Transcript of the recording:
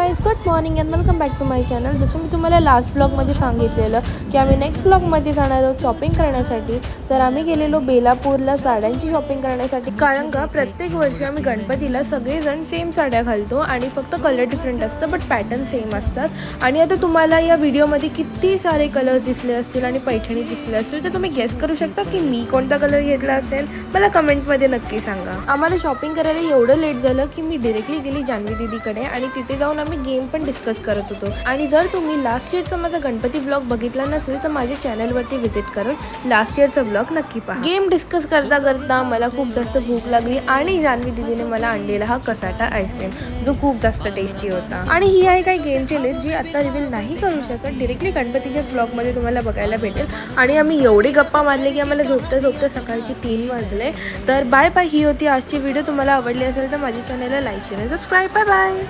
Guys, good morning and welcome back to my channel. जसं मी तुम्हाला लास्ट व्लॉगमध्ये सांगितलेलं की आम्ही नेक्स्ट व्लॉगमध्ये जाणार आहोत शॉपिंग करण्यासाठी. तर आम्ही गेलेलो बेलापूरला साड्यांची शॉपिंग करण्यासाठी. कारण का प्रत्येक वर्षी आम्ही गणपतीला सगळेजण सेम साड्या घालतो आणि फक्त कलर डिफरंट असतं बट पॅटर्न सेम असतात. आणि आता तुम्हाला या व्हिडिओमध्ये किती सारे कलर्स दिसले असतील आणि पैठणी दिसले असतील तर तुम्ही गेस करू शकता की मी कोणता कलर घेतला असेल. मला कमेंटमध्ये नक्की सांगा. आम्हाला शॉपिंग करायला एवढं लेट झालं की मी डिरेक्टली गेली जान्हवी दीदीकडे आणि तिथे जाऊन आम्ही गेम पण डिस्कस करत होतो. आणि जर तुम्ही लास्ट इयरचा माझा गणपती ब्लॉग बघितला नसेल तर माझ्या चॅनलवरती व्हिजिट करून लास्ट इयरचा ब्लॉग नक्की पहा. गेम डिस्कस करता करता मला खूप जास्त भूक लागली आणि जान्हवी दीदीने मला आणलेला हा कसाटा आईस्क्रीम जो खूप जास्त टेस्टी होता. आणि ही आहे काही गेमची लिस्ट जी आता रिव्हील नाही करू शकत, डिरेक्टली गणपतीच्या ब्लॉगमध्ये तुम्हाला बघायला भेटेल. आणि आम्ही एवढी गप्पा मारले की आम्हाला झोपता झोपता सकाळची 3 वाजले. तर बाय बाय. ही होती आजची व्हिडिओ. तुम्हाला आवडली असेल तर माझ्या चॅनलला like share subscribe. Bye bye.